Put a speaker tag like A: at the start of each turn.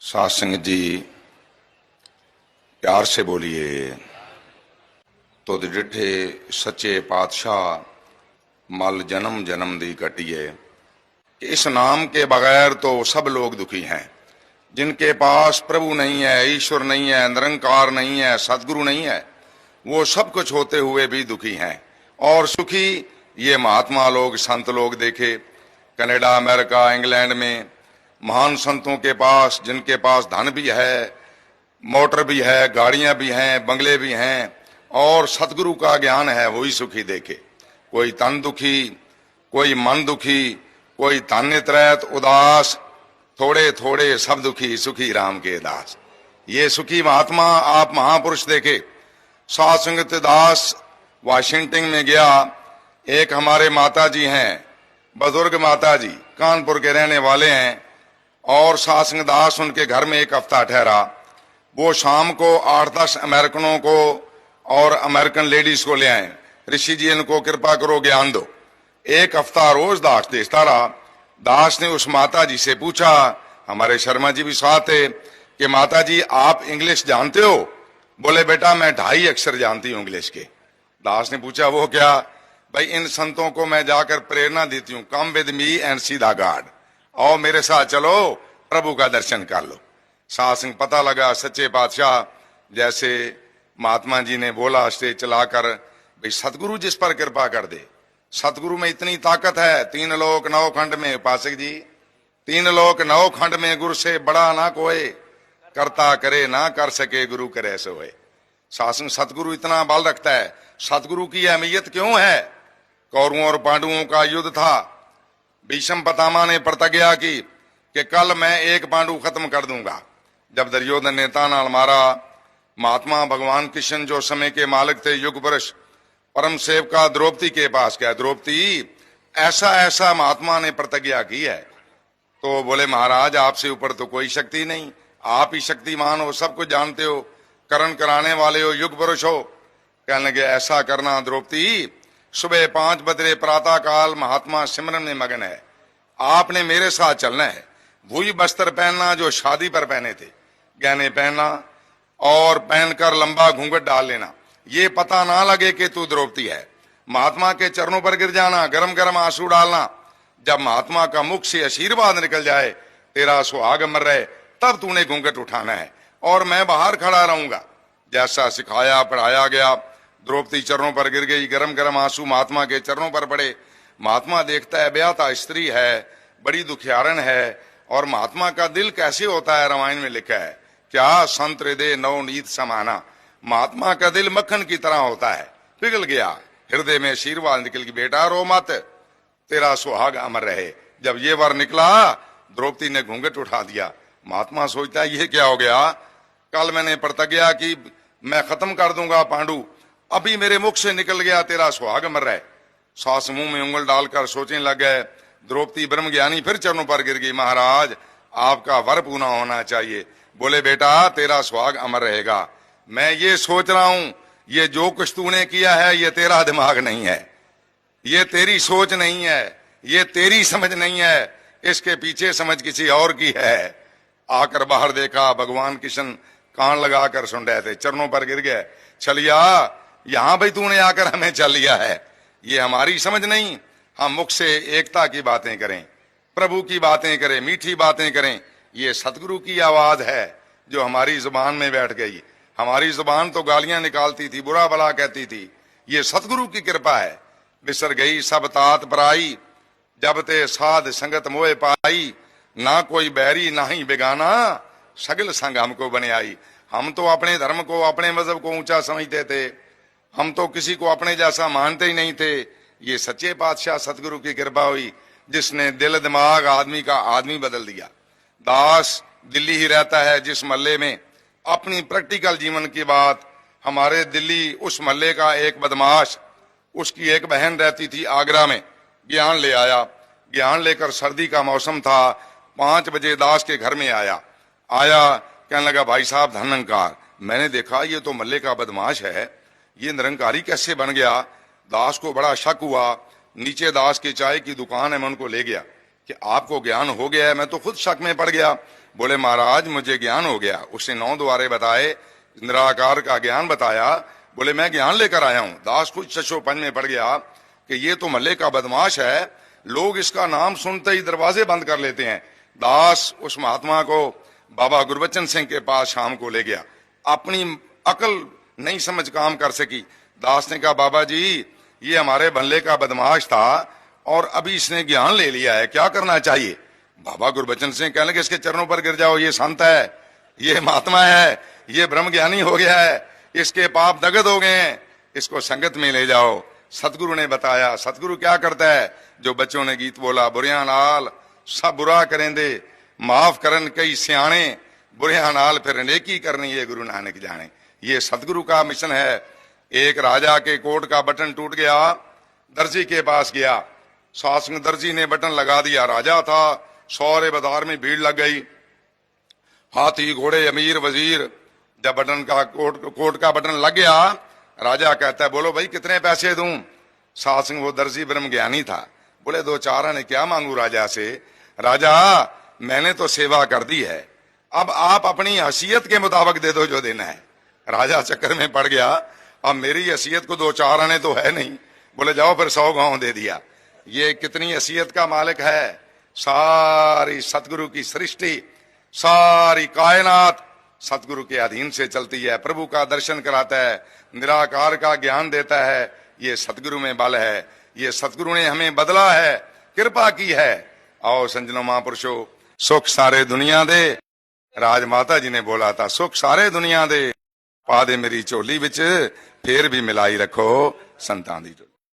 A: साध संगत जी प्यार से बोलिए। तुद डिठे सच्चे पातशाह मल जन्म जन्म दी कटिए। इस नाम के बगैर तो सब लोग दुखी हैं। जिनके पास प्रभु नहीं है, ईश्वर नहीं है, निरंकार नहीं है, सदगुरु नहीं है, वो सब कुछ होते हुए भी दुखी हैं। और सुखी ये महात्मा लोग, संत लोग देखे कनाडा, अमेरिका, इंग्लैंड में महान संतों के पास, जिनके पास धन भी है, मोटर भी है, गाड़ियां भी हैं, बंगले भी हैं और सतगुरु का ज्ञान है, वही सुखी देखे। कोई तन दुखी, कोई मन दुखी, कोई तन त्रैत उदास, थोड़े थोड़े सब दुखी, सुखी राम के दास। ये सुखी महात्मा आप महापुरुष देखे। साध संगत दास वाशिंगटन में गया। एक हमारे माता जी हैं, बुजुर्ग माता जी, कानपुर के रहने वाले हैं और साध संगत दास उनके घर में एक हफ्ता ठहरा। वो शाम को 8-10 अमेरिकनों को और अमेरिकन लेडीज को ले आए। ऋषि जी इनको कृपा करो, ज्ञान दो। एक हफ्ता रोज दास देखता रहा। दास ने उस माता जी से पूछा, हमारे शर्मा जी भी साथ थे, कि माता जी आप इंग्लिश जानते हो? बोले बेटा मैं 2.5 अक्षर जानती हूँ इंग्लिश के। दास ने पूछा वो क्या? भाई इन संतों को मैं जाकर प्रेरणा देती हूँ, come with me and see the God, और मेरे साथ चलो, प्रभु का दर्शन कर लो। साध संग पता लगा सच्चे पातशाह जैसे महात्मा जी ने बोला स्टेज चलाकर, भाई सतगुरु जिस पर कृपा कर दे। सतगुरु में इतनी ताकत है, 3 लोक 9 खंड में, उपासक जी 3 लोक 9 खंड में गुरु से बड़ा ना कोई, करता करे ना कर सके गुरु करे सोए। शासन सतगुरु इतना बल रखता है। सतगुरु की अहमियत क्यों है? कौरवों और पांडवों का युद्ध था। भीष्म पितामह ने प्रतिज्ञा की कि कल मैं एक पांडु खत्म कर दूंगा। जब दुर्योधन ने ताना मारा, महात्मा भगवान कृष्ण जो समय के मालिक थे, युग पुरुष, परम सेवका द्रौपदी के पास गया। द्रौपदी ऐसा ऐसा महात्मा ने प्रतिज्ञा की है। तो बोले महाराज आपसे ऊपर तो कोई शक्ति नहीं, आप ही शक्तिमान हो, सब कुछ जानते हो, करण कराने वाले हो, युग पुरुष हो। कहने लगे ऐसा करना द्रौपदी, सुबह 5 बजे प्रातः काल महात्मा सिमरन में मगन है, आपने मेरे साथ चलना है। वही वस्त्र पहनना जो शादी पर पहने थे, गहने पहनना और पहनकर लंबा घूंघट डाल लेना, ये पता ना लगे कि तू द्रौपदी है। महात्मा के चरणों पर गिर जाना, गरम गरम आंसू डालना। जब महात्मा का मुख से आशीर्वाद निकल जाए, तेरा सुहाग अमर रहे, तब तूने घूंघट उठाना है और मैं बाहर खड़ा रहूंगा। जैसा सिखाया पढ़ाया गया। द्रौपदी चरणों पर गिर गई, गरम गरम आंसू महात्मा के चरणों पर पड़े। महात्मा देखता है ब्याहता स्त्री है, बड़ी दुखियारन है, और महात्मा का दिल कैसे होता है रामायण में लिखा है, क्या संत हृदय नवनीत समाना। महात्मा का दिल मक्खन की तरह होता है, पिघल गया। हृदय में आशीर्वाद निकल गई, बेटा रो मत, तेरा सुहाग अमर रहे। जब ये वर निकला, द्रौपदी ने घूंघट उठा दिया। महात्मा सोचता है ये क्या हो गया? कल मैंने प्रतिज्ञा की मैं खत्म कर दूंगा पांडु, अभी मेरे मुख से निकल गया तेरा सुहाग अमर रहे। सास मुंह में उंगल डालकर सोचने लग गए। द्रौपदी ब्रह्म ज्ञानी फिर चरणों पर गिर गई, महाराज आपका वर पूना होना चाहिए। बोले बेटा तेरा सुहाग अमर रहेगा। मैं ये सोच रहा हूं, ये जो कुछ तूने किया है ये तेरा दिमाग नहीं है, ये तेरी सोच नहीं है, ये तेरी समझ नहीं है, इसके पीछे समझ किसी और की है। आकर बाहर देखा, भगवान कृष्ण कान लगाकर सुन रहे थे, चरणों पर गिर गए। चलिया यहां भाई तूने आकर हमें चल लिया है, ये हमारी समझ नहीं। हम मुख से एकता की बातें करें, प्रभु की बातें करें, मीठी बातें करें, ये सतगुरु की आवाज है जो हमारी जुबान में बैठ गई। हमारी जुबान तो गालियां निकालती थी, बुरा भला कहती थी, ये सतगुरु की कृपा है। बिसर गई सब तात पराई, जब ते साध संगत मोए पाई, ना कोई बैरी ना ही बेगाना, सगल संग हमको बने आई। हम तो अपने धर्म को, अपने मजहब को ऊंचा समझते थे, हम तो किसी को अपने जैसा मानते ही नहीं थे। ये सच्चे पातशाह सतगुरु की कृपा हुई, जिसने दिल दिमाग आदमी का आदमी बदल दिया। दास दिल्ली ही रहता है, जिस महल्ले में, अपनी प्रैक्टिकल जीवन की बात, हमारे दिल्ली उस महल्ले का एक बदमाश, उसकी एक बहन रहती थी आगरा में, ज्ञान ले आया। ज्ञान लेकर, सर्दी का मौसम था, 5 बजे दास के घर में आया। कहने लगा भाई साहब धनंकार, मैंने देखा ये तो महल्ले का बदमाश है, ये निरंकारी कैसे बन गया? दास को बड़ा शक हुआ। नीचे दास की चाय की दुकान है, मैं उनको ले गया कि आपको ज्ञान हो गया है। मैं तो खुद शक में पड़ गया। बोले महाराज मुझे ज्ञान हो गया। उसने 9 द्वारे बताए, निराकार का ज्ञान बताया। बोले मैं ज्ञान लेकर आया हूं। दास कुछ चशोपन में पड़ गया कि ये तो मल्ले का बदमाश है, लोग इसका नाम सुनते ही दरवाजे बंद कर लेते हैं। दास उस महात्मा को बाबा गुरबचन सिंह के पास शाम को ले गया। अपनी अकल नहीं समझ काम कर सकी। दास ने कहा बाबा जी ये हमारे भल्ले का बदमाश था और अभी इसने ज्ञान ले लिया है, क्या करना चाहिए? बाबा गुरबचन सिंह कहने लगे इसके चरणों पर गिर जाओ, ये संत है, ये महात्मा है, ये ब्रह्म ज्ञानी हो गया है, इसके पाप दगद हो गए हैं, इसको संगत में ले जाओ। सतगुरु ने बताया। सतगुरु क्या करता है? जो बच्चों ने गीत बोला, बुरिया नाल सब बुरा करेंदे, माफ करन कई सियाणे, बुरिया नाल फिर नेकी करनी ये गुरु नानक जाने। ये सतगुरु का मिशन है। एक राजा के कोट का बटन टूट गया, दर्जी के पास गया, शासन दर्जी ने बटन लगा दिया। राजा था, सौरे बाजार में भीड़ लग गई, हाथी घोड़े अमीर वजीर। जब बटन का कोट का बटन लग गया, राजा कहता है बोलो भाई कितने पैसे दूं? शासन वो दर्जी ब्रह्म ज्ञानी था, बोले 2-4 आने क्या मांगू राजा से? राजा मैंने तो सेवा कर दी है, अब आप अपनी हैसियत के मुताबिक दे दो जो देना है। राजा चक्कर में पड़ गया, अब मेरी हैसियत को 2-4 आने तो है नहीं। बोले जाओ फिर 100 गांव दे दिया। ये कितनी हैसियत का मालिक है? सारी सतगुरु की सृष्टि, सारी कायनात सतगुरु के अधीन से चलती है। प्रभु का दर्शन कराता है, निराकार का ज्ञान देता है। ये सतगुरु में बल है, ये सतगुरु ने हमें बदला है, कृपा की है। आओ संजनो महापुरुषो, सुख सारे दुनिया दे। राजमाता जी ने बोला था सुख सारे दुनिया दे, पा दे मेरी झोली विच, फिर भी मिलाई रखो संतां दी झोली।